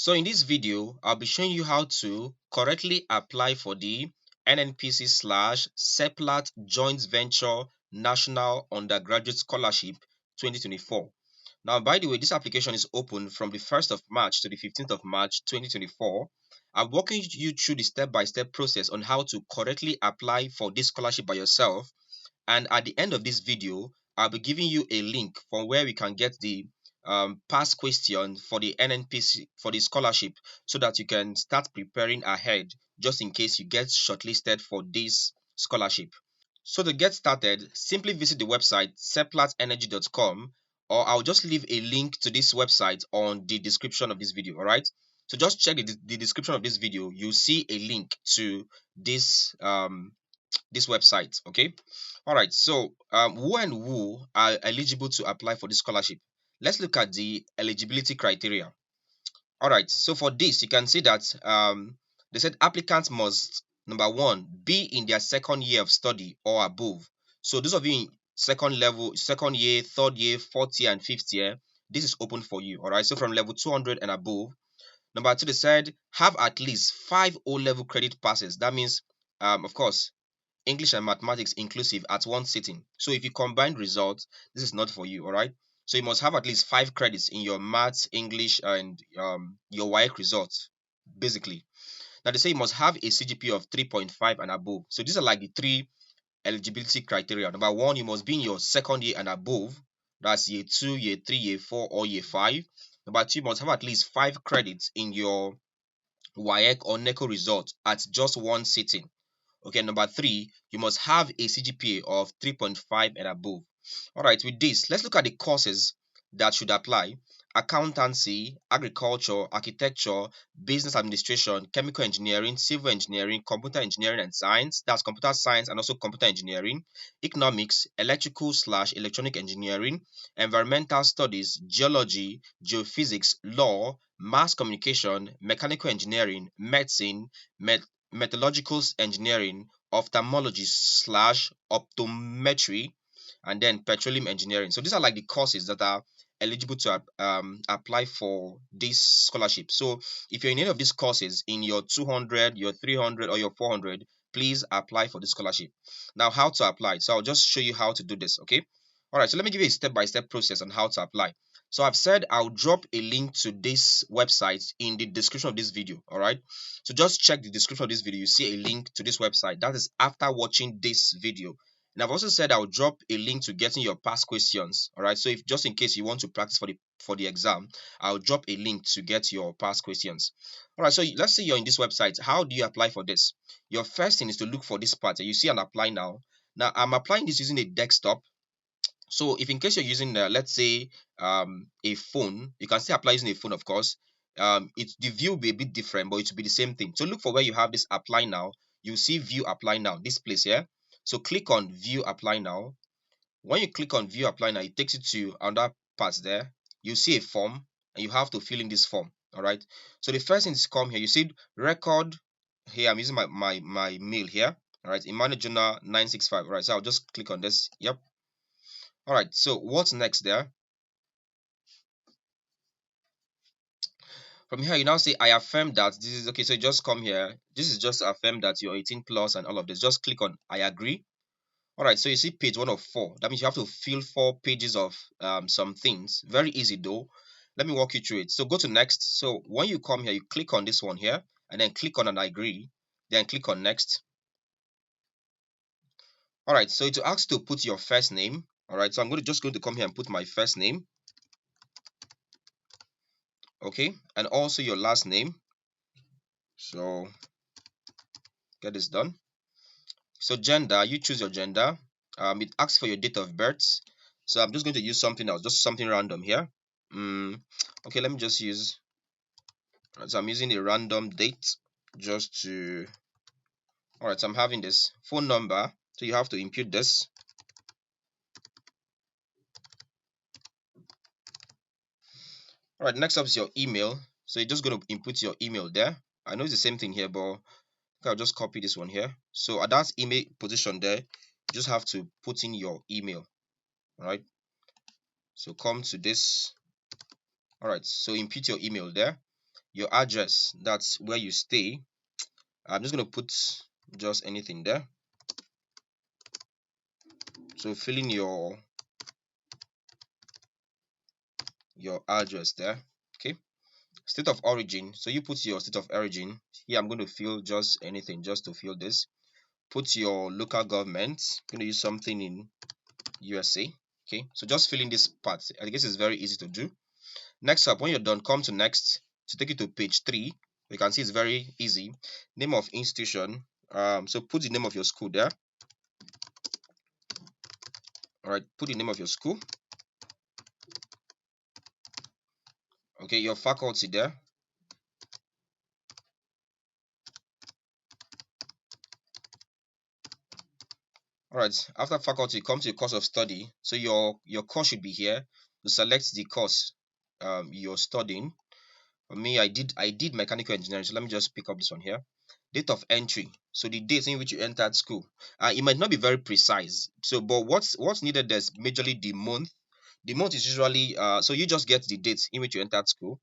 So in this video, I'll be showing you how to correctly apply for the NNPC / SEPLAT Joint Venture National Undergraduate Scholarship 2024. Now, by the way, this application is open from the 1st of March to the 15th of March 2024. I'm walking you through the step-by-step process on how to correctly apply for this scholarship by yourself. And at the end of this video, I'll be giving you a link from where we can get the past question for the NNPC for the scholarship so that you can start preparing ahead just in case you get shortlisted for this scholarship. So to get started, simply visit the website seplatenergy.com, or I'll just leave a link to this website on the description of this video. All right. So just check the description of this video. You'll see a link to this website. Okay. All right. So who and who are eligible to apply for this scholarship? Let's look at the eligibility criteria. All right. So for this, you can see that they said applicants must, number one, be in their second year of study or above. So those of you in second level, second year, third year, fourth year, and fifth year, this is open for you. All right. So from level 200 and above. Number two, they said have at least 5 O-level credit passes. That means, of course, English and mathematics inclusive at one sitting. So if you combine results, this is not for you, all right? So you must have at least 5 credits in your maths, English, and your WAEC results, basically. Now they say you must have a CGPA of 3.5 and above. So these are like the 3 eligibility criteria. Number one, you must be in your second year and above. That's year 2, year 3, year 4, or year 5. Number two, you must have at least 5 credits in your WAEC or NECO results at just one sitting. Okay, number three, you must have a CGPA of 3.5 and above. All right, with this, let's look at the courses that should apply: accountancy, agriculture, architecture, business administration, chemical engineering, civil engineering, computer engineering and science, that's computer science and also computer engineering, economics, electrical / electronic engineering, environmental studies, geology, geophysics, law, mass communication, mechanical engineering, medicine, metallurgical engineering, ophthalmology / optometry, and then petroleum engineering. So these are like the courses that are eligible to apply for this scholarship. So if you're in any of these courses in your 200, your 300, or your 400, please apply for this scholarship. Now, how to apply? So I'll just show you how to do this. Okay. All right. So let me give you a step-by-step process on how to apply. So I've said I'll drop a link to this website in the description of this video. All right. So just check the description of this video. You see a link to this website. That is after watching this video. And I've also said I'll drop a link to getting your past questions. All right. So if just in case you want to practice for the exam, I'll drop a link to get your past questions. All right. So let's say you're in this website. How do you apply for this? Your first thing is to look for this part. You see an apply now. Now I'm applying this using a desktop. So if in case you're using, let's say, a phone, you can still apply using a phone, of course. The view will be a bit different, but it will be the same thing. So look for where you have this apply now. You see view apply now, this place here. So click on view apply now. When you click on view apply now, it takes you to another part there. You see a form and you have to fill in this form. All right. So the first thing is come here. You see record here. I'm using my mail here. All right. Emmanuel Journal 965. All right. So I'll just click on this. Yep. All right. So what's next there? From here, you now say, I affirm that this is okay. So just come here. This is just affirm that you're 18 plus and all of this. Just click on I agree. All right. So you see page 1 of 4. That means you have to fill 4 pages of some things. Very easy though. Let me walk you through it. So go to next. So when you come here, you click on this one here and then click on an I agree. Then click on next. All right. So it will ask to put your first name. All right. So I'm just going to come here and put my first name. Okay. And also your last name. So get this done. So gender, you choose your gender. It asks for your date of birth. So I'm just going to use something else, just something random here. Okay, let me just use. So I'm using a random date just to. All right, so I'm having this phone number. So you have to input this. All right, next up is your email. So you're just going to input your email there. I know it's the same thing here, but I'll just copy this one here. So at that email position there, you just have to put in your email. All right. So come to this. All right. So input your email there. your address, that's where you stay. I'm just going to put just anything there. So fill in your address there. Okay. State of origin, so you put your state of origin here. I'm going to fill just anything just to fill this. Put your local government. I'm going to use something in USA. Okay, so just fill in this part. I guess it's very easy to do. Next up, when you're done, come to next to take you to page 3. You can see it's very easy. Name of institution. So put the name of your school there. All right, put the name of your school. Okay, your faculty there. All right, after faculty, come to your course of study. So your course should be here. You select the course you're studying. For me, I did mechanical engineering. So let me just pick up this one here. Date of entry. So the date in which you entered school. It might not be very precise. So, but what's needed is majorly the month. The month is usually so you just get the date in which you entered school.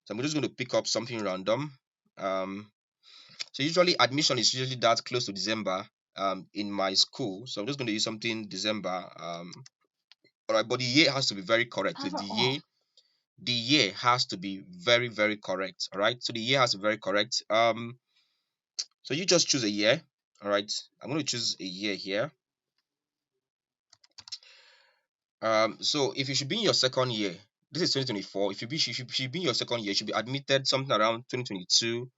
So I'm just going to pick up something random. So usually admission is usually that close to December in my school. So I'm just going to use something December. All right, but the year has to be very correct. So the year has to be very, very correct. All right, so the year has to be very correct. So you just choose a year. All right, I'm going to choose a year here. So if you should be in your second year, this is 2024. If you should be in your second year, you should be admitted something around 2022,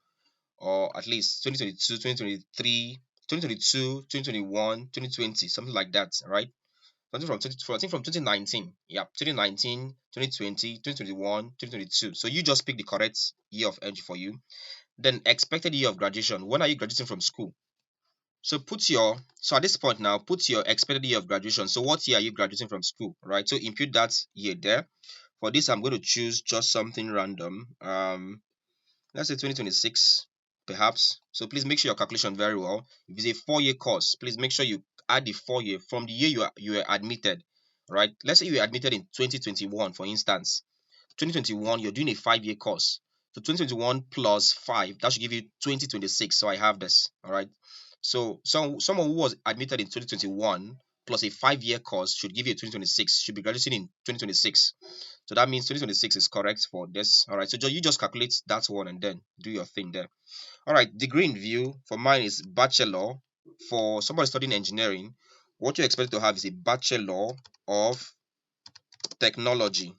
or at least 2022, 2023, 2022, 2021, 2020, something like that. All right, something I think from 2019. Yeah, 2019, 2020, 2021, 2022. So you just pick the correct year of entry for you. Then expected year of graduation. When are you graduating from school? So at this point now, put your expected year of graduation. So what year are you graduating from school, right? So input that year there. For this, I'm going to choose just something random. Let's say 2026, perhaps. So please make sure your calculation very well. If it's a 4-year course, please make sure you add the 4-year from the year you are admitted, right? Let's say you were admitted in 2021, for instance. 2021, you're doing a 5-year course. So 2021 plus 5, that should give you 2026. So I have this, all right? So someone who was admitted in 2021 plus a 5-year course should give you a 2026, should be graduating in 2026. So that means 2026 is correct for this. All right, so you just calculate that one and then do your thing there. All right, degree in view for mine is bachelor. For somebody studying engineering, what you expect to have is a bachelor of technology.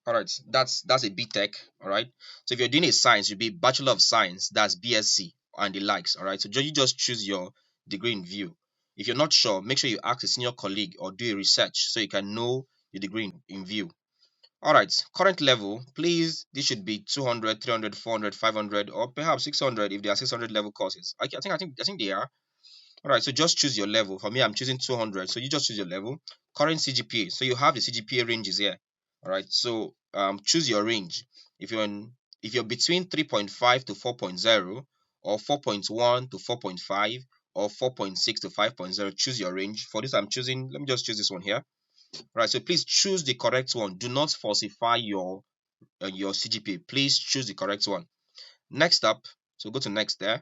All right, that's a BTech. All right, so if you're doing a science, you'll be Bachelor of Science, that's BSc and the likes. All right, so you just choose your degree in view. If you're not sure, make sure you ask a senior colleague or do a research so you can know your degree in view. All right, current level, please, this should be 200, 300, 400, 500, or perhaps 600 if there are 600 level courses. I think they are. All right, so just choose your level. For me, I'm choosing 200. So you just choose your level. Current CGPA. So you have the CGPA ranges here. All right, so choose your range. If you're between 3.5 to 4.0, or 4.1 to 4.5, or 4.6 to 5.0, choose your range. For this, I'm choosing, let me just choose this one here. All right, so please choose the correct one. Do not falsify your CGPA. Please choose the correct one. Next up, so go to next there.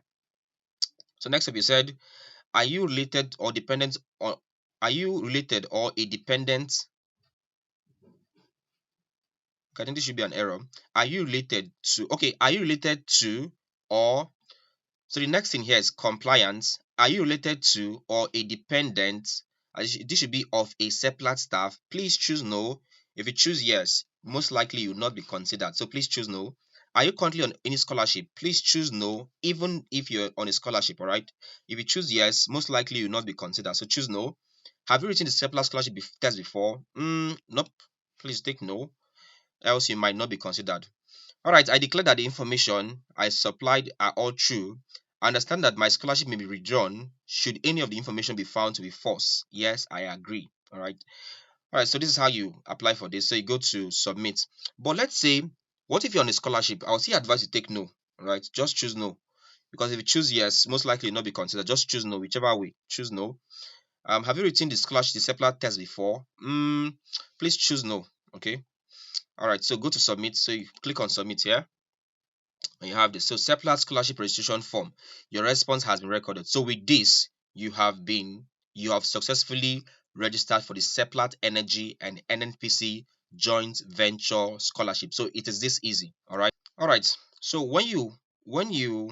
So next up, you said, are you related or dependent on are you related or a dependent? I think this should be an error. Are you related to, okay, are you related to, or, so the next thing here is compliance. Are you related to or a dependent? This should be of a SEPLAT staff. Please choose no. If you choose yes, most likely you will not be considered. So please choose no. Are you currently on any scholarship? Please choose no, even if you're on a scholarship, all right? If you choose yes, most likely you will not be considered. So choose no. Have you written the SEPLAT scholarship test before? Nope. Please take no, else you might not be considered. All right, I declare that the information I supplied are all true. I understand that my scholarship may be withdrawn should any of the information be found to be false. Yes, I agree. All right. All right, so this is how you apply for this. So you go to submit. But let's say, what if you're on a scholarship? I'll still advise you take no. All right, just choose no. Because if you choose yes, most likely you'll not be considered. Just choose no, whichever way. Choose no. Have you written the scholarship, the SEPLAT test before? Please choose no. Okay. All right, so go to submit. So you click on submit here, and you have this. So SEPLAT scholarship registration form. Your response has been recorded. So with this, you have successfully registered for the SEPLAT Energy and NNPC joint venture scholarship. So it is this easy. All right. So when you when you're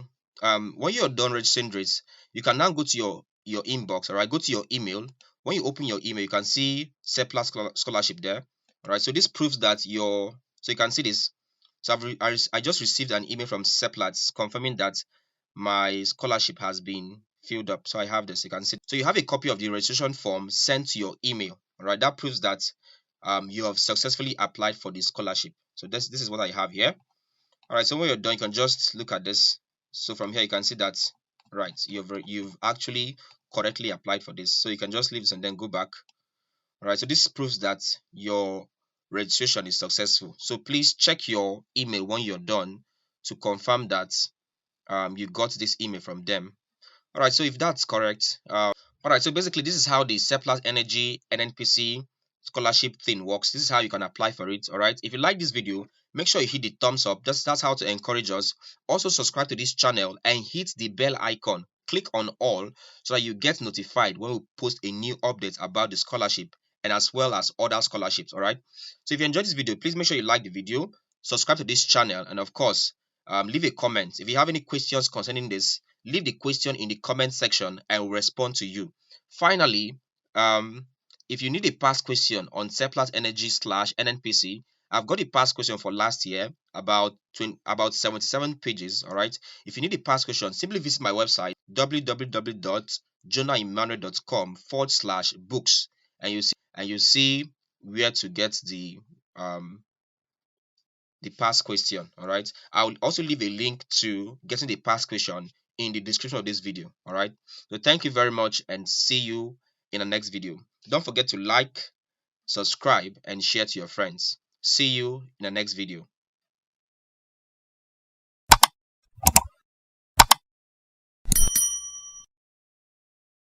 done registering this, you can now go to your inbox. All right, go to your email. When you open your email, you can see SEPLAT scholarship there. All right, so this proves that so you can see this. So I just received an email from SEPLAT confirming that my scholarship has been filled up. So I have this. You can see. So you have a copy of the registration form sent to your email. All right, that proves that you have successfully applied for the scholarship. So this is what I have here. All right, so when you're done, you can just look at this. So from here, you can see that, right, you've actually correctly applied for this. So you can just leave this and then go back. All right, so this proves that your registration is successful. So please check your email when you're done to confirm that you got this email from them. All right, so if that's correct, all right, so basically this is how the SEPLAT Energy NNPC scholarship thing works. This is how you can apply for it. All right, if you like this video, make sure you hit the thumbs up. That's how to encourage us. Also subscribe to this channel and hit the bell icon. Click on all so that you get notified when we post a new update about the scholarship and as well as other scholarships. All right, so if you enjoyed this video, please make sure you like the video, subscribe to this channel, and of course leave a comment. If you have any questions concerning this, leave the question in the comment section and we'll respond to you. Finally, if you need a past question on SEPLAT Energy / NNPC, I've got a past question for last year about 77 pages. All right. If you need a past question, simply visit my website www.jonahemmanuel.com/books and you see where to get the past question. All right, I'll also leave a link to getting the past question in the description of this video. All right, so thank you very much and see you in the next video. Don't forget to like, subscribe, and share to your friends. See you in the next video.